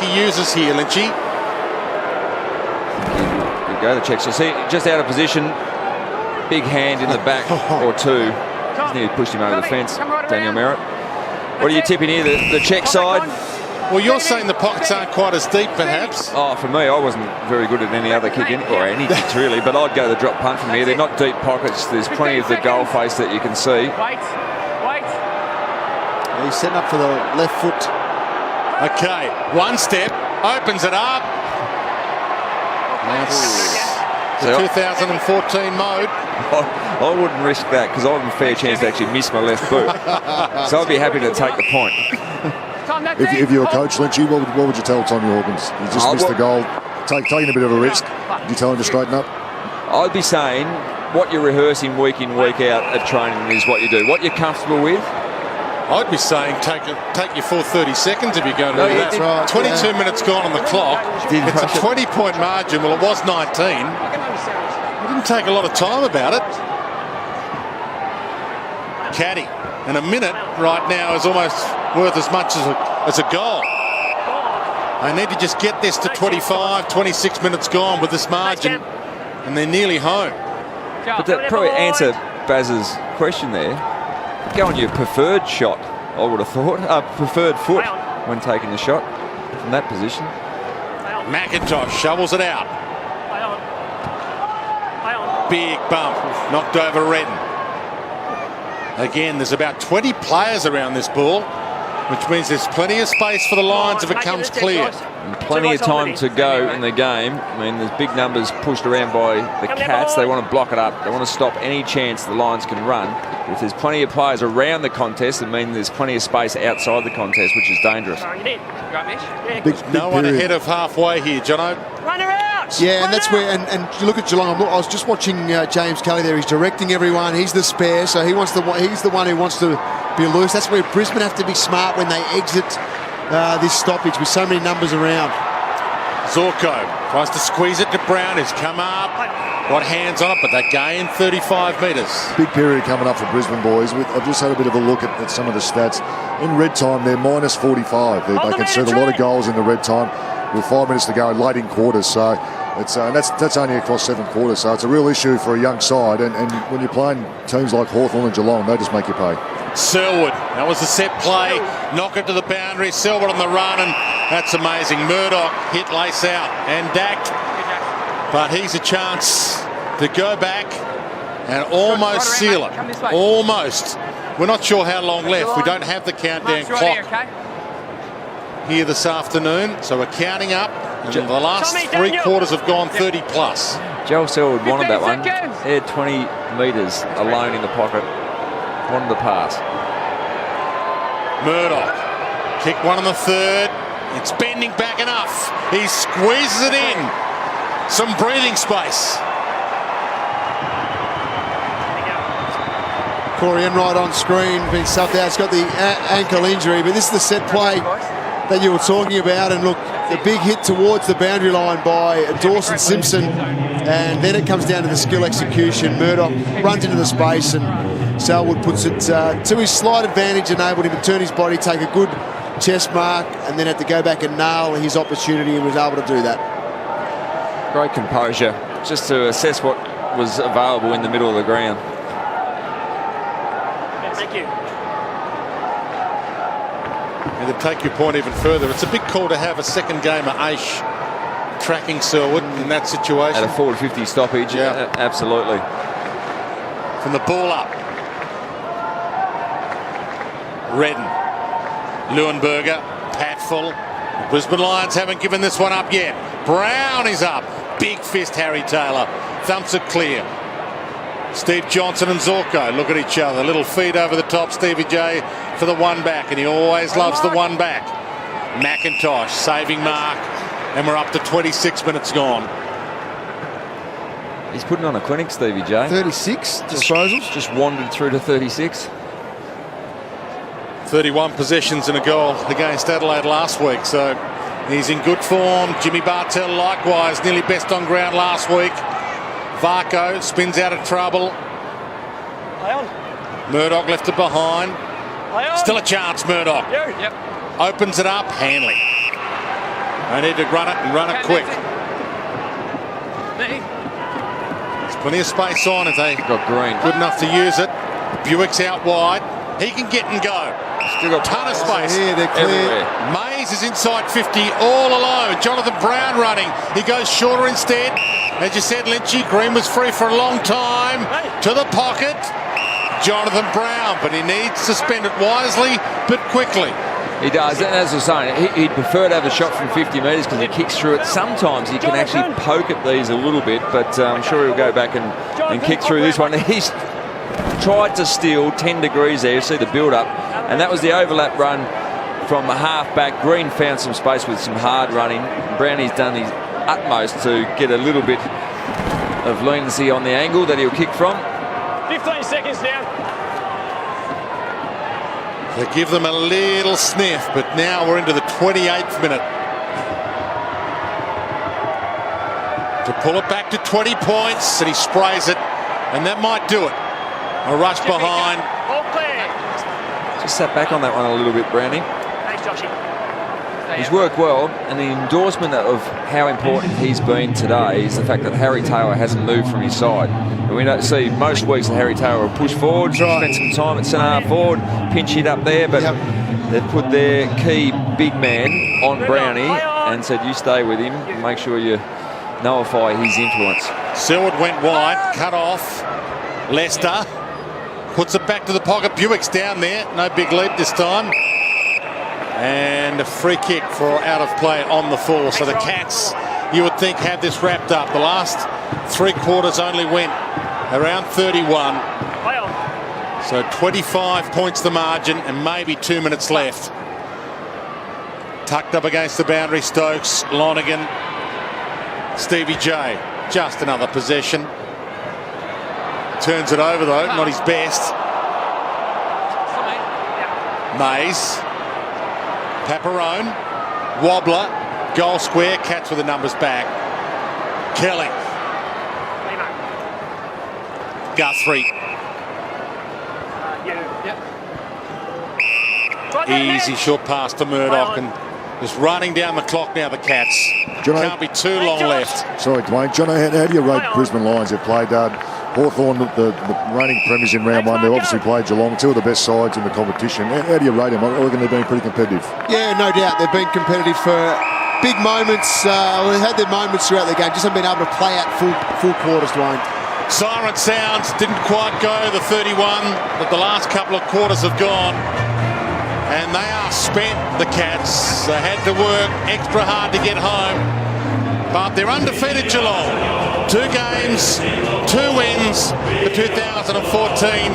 he uses here, Lynchy. There you go, the checks. You see, just out of position. Big hand in the back or two. He's nearly pushed him over the fence, Daniel Merritt. What are you tipping here, the check side? Well, you're saying the pockets aren't quite as deep, perhaps. Oh, for me, I wasn't very good at any other kicking, or any kicks really, but I'd go the drop punt from here. They're not deep pockets. There's plenty of the goal face that you can see. He's setting up for the left foot. Okay, one step, opens it up. That's the 2014 mode. I wouldn't risk that because I have a fair chance to actually miss my left boot. So I'd be happy to take the point. If you're a coach, Lynchy, what would you tell Tommy Hawkins? He just missed the goal, taking a bit of a risk. Would you tell him to straighten up? I'd be saying what you're rehearsing week in, week out at training is what you do. What you're comfortable with. I'd be saying take your full 30 seconds if you're going to do that. Right, 22 minutes gone on the clock. It's a 20-point margin. Well, it was 19. It didn't take a lot of time about it. Caddy. And a minute right now is almost worth as much as a goal. They need to just get this to 25, 26 minutes gone with this margin, and they're nearly home. But that probably answer Baz's question there. Go on your preferred shot, I would have thought. Preferred foot when taking the shot from that position. McIntosh shovels it out. Big bump. Knocked over Redden. Again, there's about 20 players around this ball, which means there's plenty of space for the Lions if it comes clear. And plenty of time to go in the game. I mean, there's big numbers pushed around by the Cats. They want to block it up. They want to stop any chance the Lions can run. If there's plenty of players around the contest, it means there's plenty of space outside the contest, which is dangerous. Big No one period. ahead of halfway here, Jono. Yeah, and that's where, and you look at Geelong. I was just watching James Kelly there. He's directing everyone. He's the spare, so he's the one who wants to be loose. That's where Brisbane have to be smart when they exit this stoppage with so many numbers around. Zorko tries to squeeze it to Brown, who's come up, got hands on it, but they gain 35 metres. Big period coming up for Brisbane boys. I've just had a bit of a look at some of the stats. In red time, they're minus 45. They concede a lot of goals in the red time with 5 minutes to go late in quarters. So it's that's only across 7 quarters. So it's a real issue for a young side. And when you're playing teams like Hawthorn and Geelong, they just make you pay. Selwood, that was the set play. Knock it to the boundary. Selwood on the run, and that's amazing. Murdoch hit lace out and dacked. But he's a chance to go back and almost seal it. Almost. We're not sure how long left. We don't have the countdown clock here this afternoon, so we're counting up, and the last 3 quarters have gone 30 plus. Joel Selwood wanted that one. He had 20 metres alone in the pocket. Wanted the pass. Murdoch, kick one on the third. It's bending back enough. He squeezes it in. Some breathing space. Corey Enright on screen being subbed out. He's got the ankle injury, but this is the set play that you were talking about. And look, the big hit towards the boundary line by Dawson Simpson, and then it comes down to the skill execution. Murdoch runs into the space, and Selwood puts it to his slight advantage, enabled him to turn his body, take a good chest mark, and then had to go back and nail his opportunity, and was able to do that. Great composure, just to assess what was available in the middle of the ground. Thank you. And to take your point even further, it's a big call to have a second game at Aish tracking Selwood in that situation. At a forward 50 stoppage, Yeah. Absolutely. From the ball up. Redden, Leuenberger, Patfull. The Brisbane Lions haven't given this one up yet. Brown is up. Big fist Harry Taylor. Thumps it clear. Steve Johnson and Zorko look at each other. Little feed over the top, Stevie J for the one back, and he always loves the one back. McIntosh saving mark, and we're up to 26 minutes gone. He's putting on a clinic, Stevie J. 36 disposals. Just wandered through to 36. 31 possessions and a goal against Adelaide last week, so he's in good form. Jimmy Bartell likewise, nearly best on ground last week. Varco spins out of trouble. Murdoch left it behind. Still a chance, Murdoch. Opens it up, Hanley. They need to run it and run it quick. There's plenty of space on if they Got Green. good enough to use it. Buick's out wide. He can get and go. Still got ton of space. Here, they're clear. everywhere. Mays is inside 50 all alone. Jonathan Brown running. He goes shorter instead. As you said, Lynchy, Green was free for a long time. To the pocket. Jonathan Brown, but he needs to spend it wisely but quickly. He does, and as I was saying, he'd prefer to have a shot from 50 metres because he kicks through it. Sometimes he can actually poke at these a little bit, but I'm sure he'll go back and kick through this one. He's tried to steal 10 degrees there. You see the build-up, and that was the overlap run from the half-back. Green found some space with some hard running. Brownie's done his utmost to get a little bit of leniency on the angle that he'll kick from. 15 seconds now. They give them a little sniff, but now we're into the 28th minute. To pull it back to 20 points, and he sprays it, and that might do it. A rush behind. All clear. Just sat back on that one a little bit, Brownie. Thanks, Joshy. He's worked well, and the endorsement of how important he's been today is the fact that Harry Taylor hasn't moved from his side. And we don't see most weeks that Harry Taylor will push forward, spend some time at centre forward, pinch hit up there, but they've put their key big man on Brownie and said, you stay with him and make sure you nullify his influence. Selwood went wide, cut off. Lester puts it back to the pocket. Buick's down there, no big leap this time. And a free kick for out of play on the full. So the Cats, you would think, have this wrapped up. The last 3 quarters only went around 31. So 25 points the margin and maybe 2 minutes left. Tucked up against the boundary, Stokes, Lonergan, Stevie J. Just another possession. Turns it over though, not his best. Mays. Paparone, wobbler, goal square, Cats with the numbers back. Kelly. Guthrie. Easy short pass to Murdoch and just running down the clock now, the Cats. Can't be too long left. Sorry, Dwayne. John, how do you rate Brisbane Lions? They've played Hawthorn, the reigning premiers in round one. They've obviously played Geelong, 2 of the best sides in the competition. How do you rate them? I reckon they've been pretty competitive. Yeah, no doubt. They've been competitive for big moments. They've had their moments throughout the game. Just haven't been able to play out full quarters, Dwayne. Siren sounds, didn't quite go the 31, but the last couple of quarters have gone. And they are spent, the Cats. They had to work extra hard to get home. But they're undefeated, Geelong. 2 games, 2 wins for 2014.